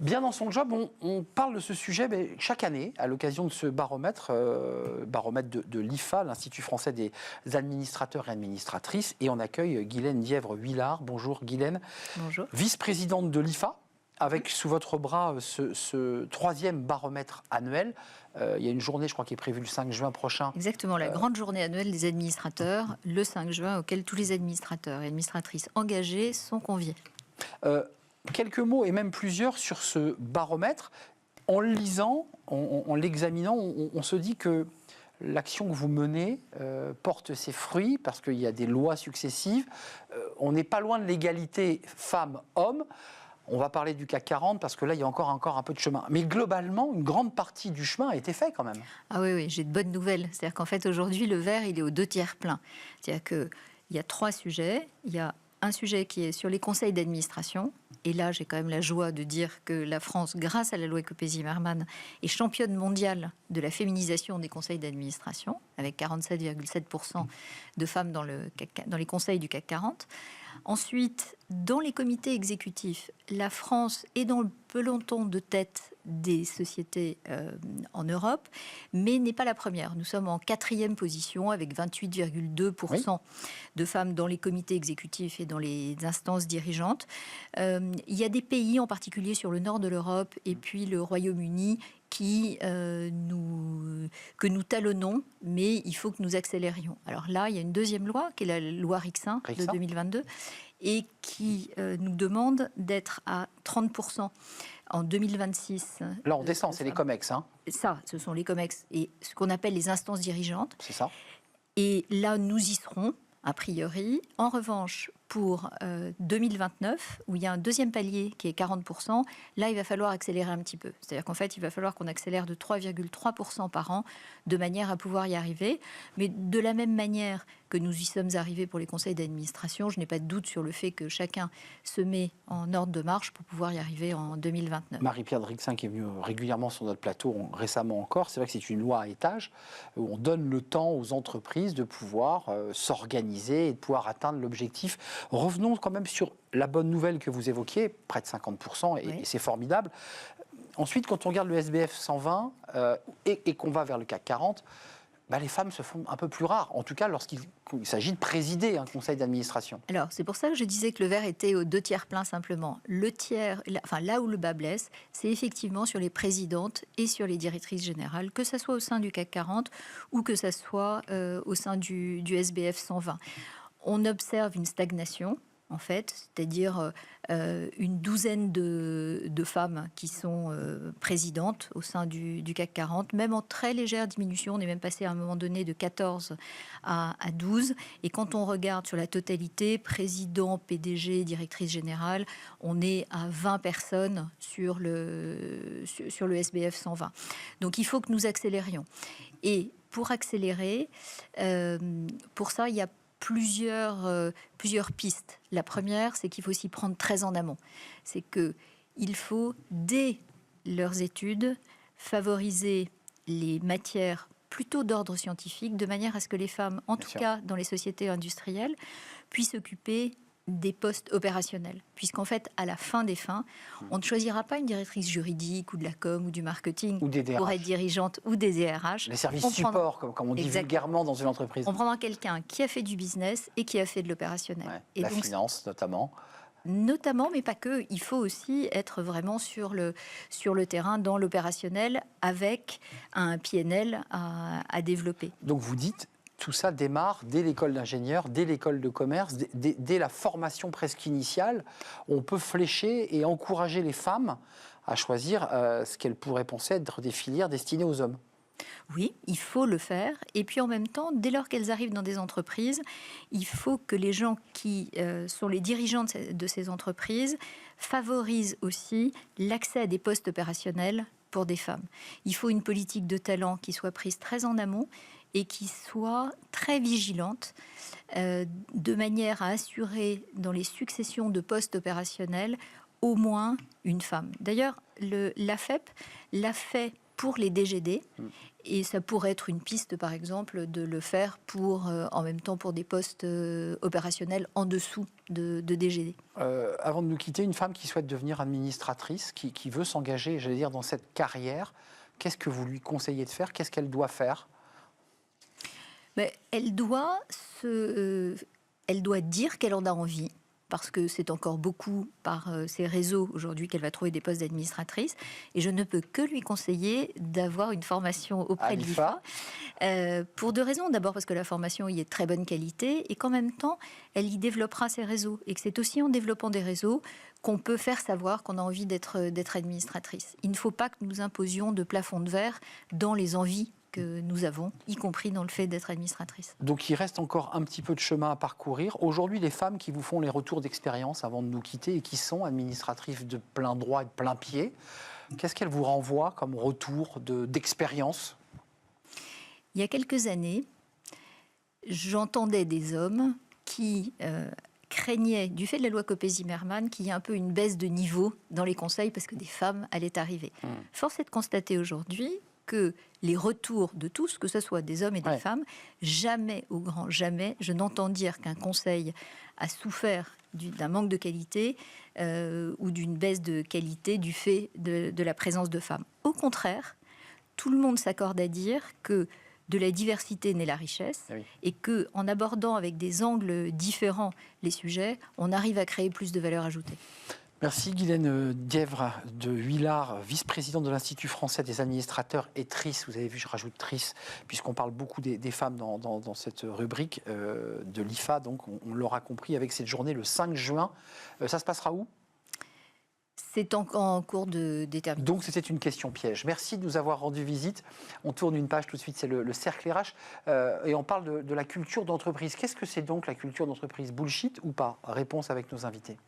Bien dans son job, on parle de ce sujet chaque année à l'occasion de ce baromètre, baromètre de l'IFA, l'Institut français des administrateurs et administratrices. Et on accueille Guylaine Dièvre-Huillard. Bonjour Guylaine. Bonjour. Vice-présidente de l'IFA, avec sous votre bras ce troisième baromètre annuel. Il y a une journée, je crois, qui est prévue le 5 juin prochain. Exactement, la grande journée annuelle des administrateurs, le 5 juin, auquel tous les administrateurs et administratrices engagés sont conviés. Quelques mots, et même plusieurs, sur ce baromètre. En le lisant, en l'examinant, on se dit que l'action que vous menez porte ses fruits, parce qu'il y a des lois successives. On n'est pas loin de l'égalité femmes-hommes. On va parler du CAC 40, parce que là, il y a encore un peu de chemin. Mais globalement, une grande partie du chemin a été fait quand même. Ah oui, j'ai de bonnes nouvelles. C'est-à-dire qu'en fait, aujourd'hui, le verre, il est aux 2/3 plein. C'est-à-dire qu'il y a 3 sujets. Il y a un sujet qui est sur les conseils d'administration. Et là, j'ai quand même la joie de dire que la France, grâce à la loi Copé-Zimmermann, est championne mondiale de la féminisation des conseils d'administration, avec 47,7% de femmes dans les conseils du CAC 40. Ensuite, dans les comités exécutifs, la France est dans le peloton de tête des sociétés en Europe, mais n'est pas la première. Nous sommes en 4e position avec 28,2% de femmes dans les comités exécutifs et dans les instances dirigeantes. Il y a des pays, en particulier sur le nord de l'Europe et puis le Royaume-Uni, que nous talonnons, mais il faut que nous accélérions. Alors là, il y a une deuxième loi, qui est la loi Rixin de 2022, et qui nous demande d'être à 30% en 2026. Là, on descend, c'est les COMEX. Hein. Ça, ce sont les COMEX, et ce qu'on appelle les instances dirigeantes. C'est ça. Et là, nous y serons, a priori. En revanche, pour 2029, où il y a un deuxième palier qui est 40%, là, il va falloir accélérer un petit peu. C'est-à-dire qu'en fait, il va falloir qu'on accélère de 3,3% par an, de manière à pouvoir y arriver. Mais de la même manière que nous y sommes arrivés pour les conseils d'administration, je n'ai pas de doute sur le fait que chacun se met en ordre de marche pour pouvoir y arriver en 2029. Marie-Pierre de Rixin, qui est venue régulièrement sur notre plateau récemment encore, c'est vrai que c'est une loi à étage où on donne le temps aux entreprises de pouvoir s'organiser et de pouvoir atteindre l'objectif. Revenons quand même sur la bonne nouvelle que vous évoquiez, près de 50%, et c'est formidable. Ensuite, quand on regarde le SBF 120 et qu'on va vers le CAC 40, les femmes se font un peu plus rares, en tout cas lorsqu'il s'agit de présider un conseil d'administration. Alors, c'est pour ça que je disais que le verre était aux 2/3 plein simplement. Le tiers, là où le bas blesse, c'est effectivement sur les présidentes et sur les directrices générales, que ce soit au sein du CAC 40 ou que ce soit au sein du SBF 120. On observe une stagnation, en fait, c'est-à-dire une douzaine de femmes qui sont présidentes au sein du CAC 40, même en très légère diminution. On est même passé à un moment donné de 14 à 12. Et quand on regarde sur la totalité, président, PDG, directrice générale, on est à 20 personnes sur le SBF 120. Donc il faut que nous accélérions. Et pour accélérer, pour ça, il y a plusieurs pistes. La première, c'est qu'il faut s'y prendre très en amont. C'est qu'il faut, dès leurs études, favoriser les matières plutôt d'ordre scientifique, de manière à ce que les femmes, en tout cas dans les sociétés industrielles, puissent s'occuper des postes opérationnels. Puisqu'en fait, à la fin des fins, on ne choisira pas une directrice juridique ou de la com ou du marketing ou des pour être dirigeante ou des DRH. Les services support, comme on dit vulgairement dans une entreprise. On prendra quelqu'un qui a fait du business et qui a fait de l'opérationnel. Et la finance, notamment. Notamment, mais pas que. Il faut aussi être vraiment sur le terrain, dans l'opérationnel, avec un PNL à développer. Donc vous dites, tout ça démarre dès l'école d'ingénieur, dès l'école de commerce, dès la formation presque initiale. On peut flécher et encourager les femmes à choisir ce qu'elles pourraient penser être des filières destinées aux hommes. Oui, il faut le faire. Et puis en même temps, dès lors qu'elles arrivent dans des entreprises, il faut que les gens qui sont les dirigeants de ces entreprises favorisent aussi l'accès à des postes opérationnels pour des femmes. Il faut une politique de talent qui soit prise très en amont et qui soit très vigilante, de manière à assurer dans les successions de postes opérationnels au moins une femme. D'ailleurs, l'AFEP l'a fait pour les DGD. Et ça pourrait être une piste, par exemple, de le faire en même temps pour des postes opérationnels en dessous de DGD. Avant de nous quitter, une femme qui souhaite devenir administratrice, qui veut s'engager, j'allais dire, dans cette carrière, qu'est-ce que vous lui conseillez de faire? Qu'est-ce qu'elle doit faire? Mais elle doit dire qu'elle en a envie, parce que c'est encore beaucoup par ces réseaux aujourd'hui qu'elle va trouver des postes d'administratrice. Et je ne peux que lui conseiller d'avoir une formation auprès de l'IFA. Pour deux raisons. D'abord parce que la formation y est de très bonne qualité et qu'en même temps, elle y développera ses réseaux. Et que c'est aussi en développant des réseaux qu'on peut faire savoir qu'on a envie d'être administratrice. Il ne faut pas que nous imposions de plafond de verre dans les envies que nous avons, y compris dans le fait d'être administratrice. Donc il reste encore un petit peu de chemin à parcourir. Aujourd'hui, les femmes qui vous font les retours d'expérience avant de nous quitter et qui sont administratrices de plein droit et de plein pied, qu'est-ce qu'elles vous renvoient comme retour d'expérience? Il y a quelques années, j'entendais des hommes qui craignaient, du fait de la loi Copé-Zimmermann, qu'il y ait un peu une baisse de niveau dans les conseils parce que des femmes allaient arriver. Force est de constater aujourd'hui que les retours de tous, que ce soit des hommes et des femmes, jamais, au grand jamais, je n'entends dire qu'un conseil a souffert d'un manque de qualité ou d'une baisse de qualité du fait de la présence de femmes. Au contraire, tout le monde s'accorde à dire que de la diversité naît la richesse et qu'en abordant avec des angles différents les sujets, on arrive à créer plus de valeur ajoutée. Merci Guylaine Dièvre de Huillard, vice-présidente de l'Institut français des administrateurs et TRIS. Vous avez vu, je rajoute TRIS, puisqu'on parle beaucoup des femmes dans cette rubrique de l'IFA. Donc on l'aura compris avec cette journée le 5 juin. Ça se passera où ? C'est en cours de détermination. Donc c'était une question piège. Merci de nous avoir rendu visite. On tourne une page tout de suite, c'est le cercle RH. Et on parle de la culture d'entreprise. Qu'est-ce que c'est donc la culture d'entreprise? Bullshit ou pas? Réponse avec nos invités.